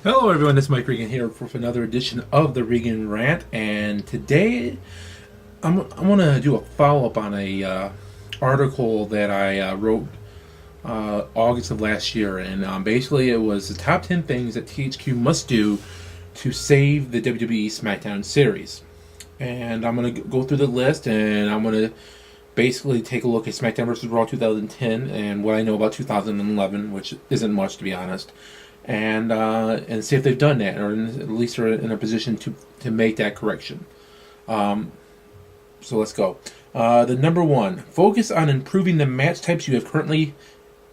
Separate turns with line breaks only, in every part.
Hello, everyone. This is Mike Regan here for another edition of the Regan Rant, and today I'm gonna do a follow up on a article that I wrote August of last year, and basically it was the top 10 things that THQ must do to save the WWE Smackdown series. And I'm gonna go through the list, and I'm gonna basically take a look at SmackDown vs. Raw 2010 and what I know about 2011, which isn't much to be honest, and see if they've done that, or at least are in a position to make that correction. So let's go. The number one: focus on improving the match types you have currently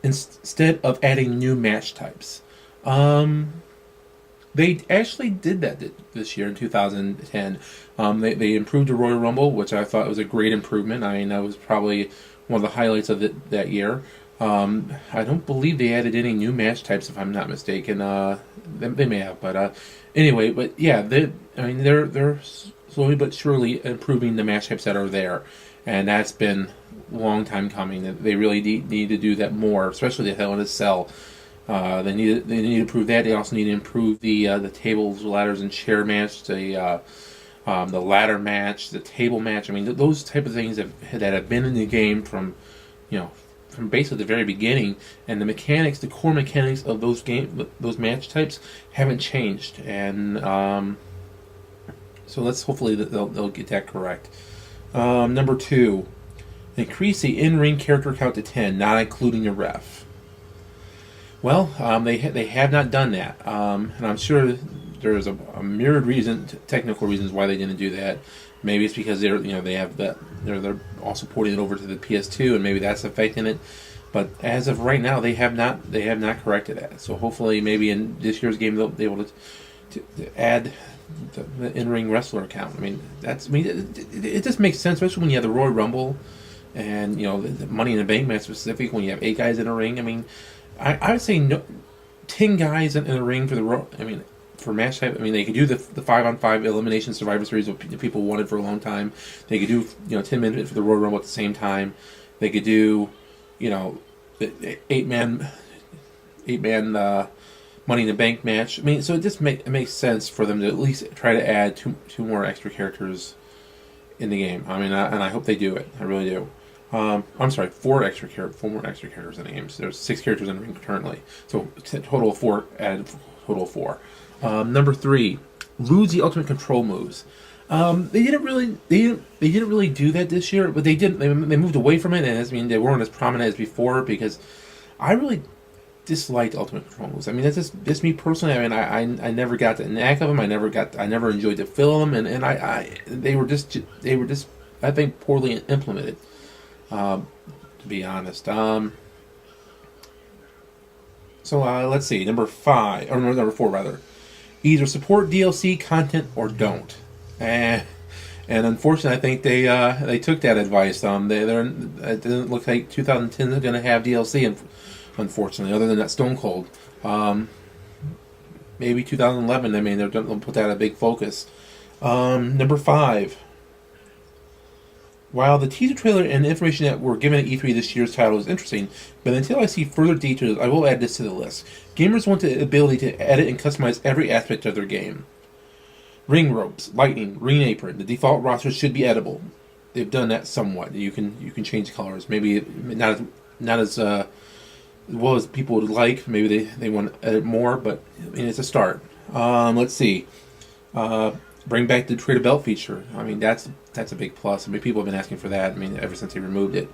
instead of adding new match types. They actually did that this year in 2010. They improved the Royal Rumble, which I thought was a great improvement. I mean, that was probably one of the highlights of that year. I don't believe they added any new match types, if I'm not mistaken. They may have, but anyway. But yeah, they're slowly but surely improving the match types that are there, and that's been a long time coming. They really need to do that more, especially the Hell in a Cell. They need to improve that. They also need to improve the tables, ladders, and chair match, the ladder match, the table match. I mean, those type of things that have been in the game from, from basically the very beginning, and the mechanics, the core mechanics of those match types haven't changed, and so let's hopefully they'll get that correct. Number two, increase the in-ring character count to 10, not including the ref. Well, they have not done that, and I'm sure there's a myriad technical reasons why they didn't do that. Maybe it's because they're also porting it over to the PS2, and maybe that's affecting it. But as of right now, they have not corrected that. So hopefully, maybe in this year's game they'll be able to add the in-ring wrestler count. I mean, it just makes sense, especially when you have the Royal Rumble, and the Money in the Bank match specific when you have 8 guys in a ring. I mean, I would say 10 guys in a ring for for match type. I mean, they could do the 5-on-5 elimination Survivor Series that people wanted for a long time. They could do 10 minutes for the Royal Rumble at the same time. They could do the 8-man Money in the Bank match. I mean, so it makes sense for them to at least try to add two more extra characters in the game. I mean, and I hope they do it. I really do. I'm sorry, 4 more extra characters in the game. So there's 6 characters in the ring currently. So total of 4 added. Total of 4. Number 3, lose the ultimate control moves. They didn't really do that this year, but they did. They moved away from it, and they weren't as prominent as before, because I really disliked ultimate control moves. I mean, that's just me personally. I mean, I never got the knack of them. I never enjoyed the feel of them, and they were just I think poorly implemented. To be honest. So let's see, number 4 rather. Either support DLC content or don't. And unfortunately, I think they took that advice. It doesn't look like 2010 is going to have DLC, unfortunately, other than that Stone Cold. Maybe 2011. I mean, they'll put that a big focus. Number 5. While the teaser trailer and information that were given at E3 this year's title is interesting, but until I see further details, I will add this to the list. Gamers want the ability to edit and customize every aspect of their game. Ring ropes, lighting, ring apron. The default roster should be editable. They've done that somewhat. You can change colors. Maybe not as well as people would like. Maybe they want to edit more, but I mean, it's a start. Let's see. Bring back the trade a belt feature. I mean, that's a big plus. I mean, people have been asking for that. I mean, ever since they removed it.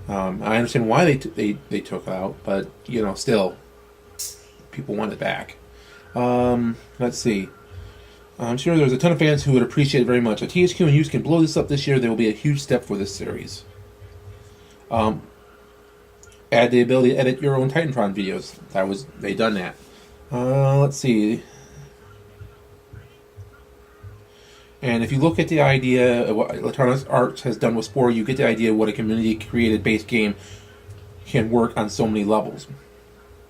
I understand why they took it out, but still, people want it back. Let's see. I'm sure there's a ton of fans who would appreciate it very much. If THQ and Hughes can blow this up this year, there will be a huge step for this series. Add the ability to edit your own Titantron videos. They done that. Let's see. And if you look at the idea of what Electronic Arts has done with Spore, you get the idea of what a community-created base game can work on so many levels.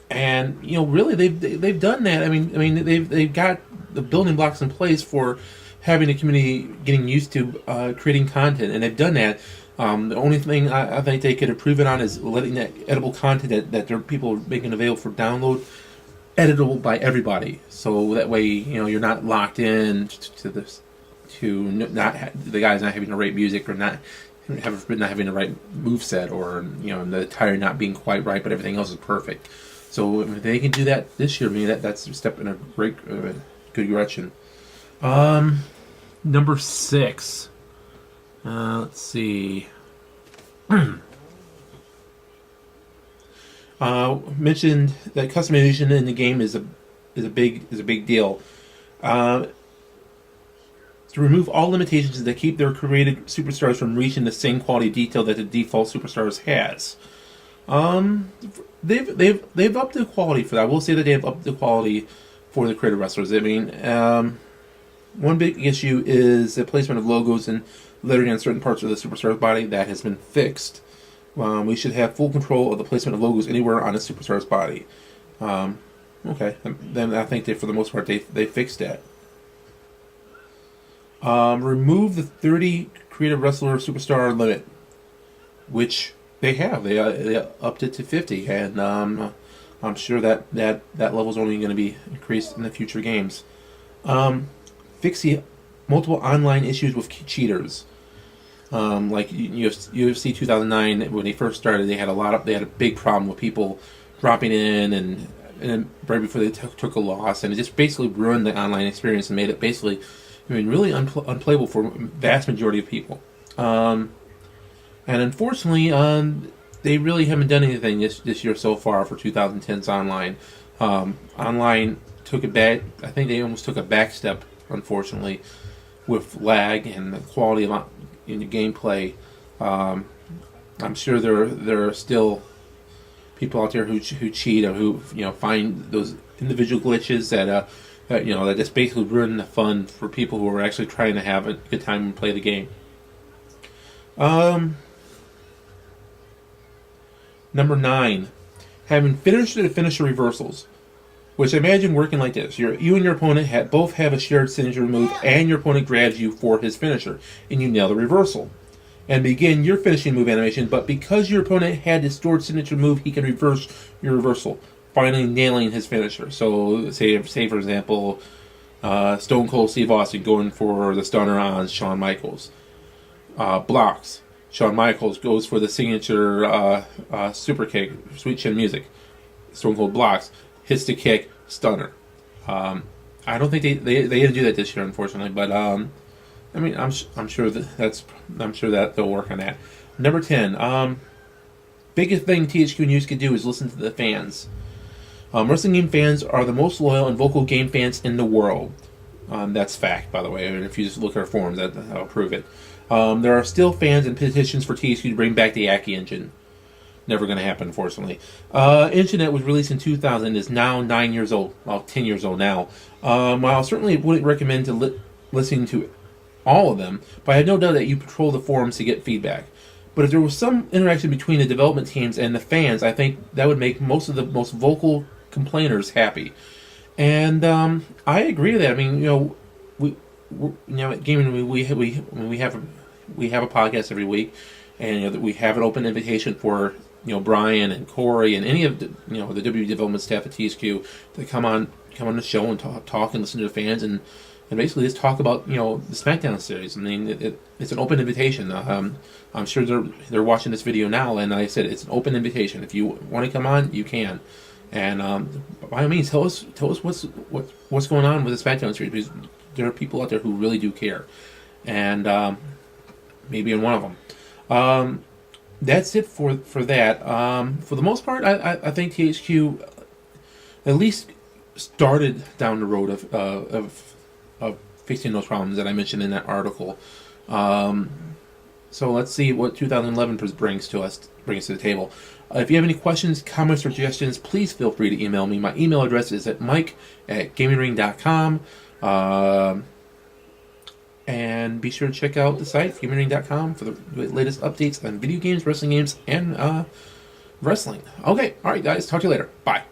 And really, they've done that. I mean, they've got the building blocks in place for having the community getting used to creating content, and they've done that. The only thing I think they could improve it on is letting that edible content that their people are making available for download editable by everybody. So that way, you're not locked in to this, the guys not having to write music, or not having the right moveset, or the attire not being quite right, but everything else is perfect. So if they can do that this year, that's a step in a great, good direction. Number 6. Let's see. Mentioned that customization in the game is a big deal. To remove all limitations that keep their created superstars from reaching the same quality of detail that the default superstars has. They've upped the quality for that. I will say that they've upped the quality for the creative wrestlers. I mean, one big issue is the placement of logos and lettering on certain parts of the superstar's body. That has been fixed. We should have full control of the placement of logos anywhere on a superstar's body. Okay, then I think for the most part they fixed that. Remove the 30 creative wrestler superstar limit, which they have. They upped it to 50, and I'm sure that level is only going to be increased in the future games. Fix the multiple online issues with cheaters. Like UFC 2009, when they first started, they had a big problem with people dropping in and right before they took a loss, and it just basically ruined the online experience and made it basically, really unplayable for a vast majority of people. And unfortunately, they really haven't done anything this year so far for 2010's online. Online took I think they almost took a back step, unfortunately, with lag and the quality in the gameplay. I'm sure there are still people out there who cheat, or who find those individual glitches that just basically ruin the fun for people who are actually trying to have a good time and play the game. Number 9, having finisher reversals, which I imagine working like this: you and your opponent both have a shared signature move, and your opponent grabs you for his finisher, and you nail the reversal and begin your finishing move animation. But because your opponent had his stored signature move, he can reverse your reversal, finally nailing his finisher. So, say for example, Stone Cold Steve Austin going for the stunner on Shawn Michaels. Blocks. Shawn Michaels goes for the signature super kick, Sweet Chin Music. Stone Cold blocks, hits the kick, stunner. I don't think they didn't do that this year, unfortunately, but I'm sure that they'll work on that. Number 10. Biggest thing THQ News could do is listen to the fans. Wrestling game fans are the most loyal and vocal game fans in the world. That's fact, by the way. And if you just look at our forums, that'll prove it. There are still fans and petitions for THQ to bring back the Aki engine. Never going to happen, unfortunately. Internet was released in 2000, is now 9 years old. Well, 10 years old now. While I certainly wouldn't recommend listening to all of them, but I have no doubt that you patrol the forums to get feedback. But if there was some interaction between the development teams and the fans, I think that would make most of the most vocal complainers happy. And I agree with that. I mean, at Gaming, we have a podcast every week, and we have an open invitation for Brian and Corey and any of the the WWE development staff at THQ to come on the show and talk and listen to the fans and basically just talk about the SmackDown series. I mean, it's an open invitation. I'm sure they're watching this video now, and like I said, it's an open invitation. If you want to come on, you can. And by all means, tell us what's going on with the SmackDown series, because there are people out there who really do care, and maybe in one of them. That's it for that. For the most part, I think THQ at least started down the road of fixing those problems that I mentioned in that article. So let's see what 2011 brings us to the table. If you have any questions, comments, or suggestions, please feel free to email me. My email address is at mike@gamingring.com. And be sure to check out the site, gamingring.com, for the latest updates on video games, wrestling games, and wrestling. Okay, alright guys, talk to you later. Bye.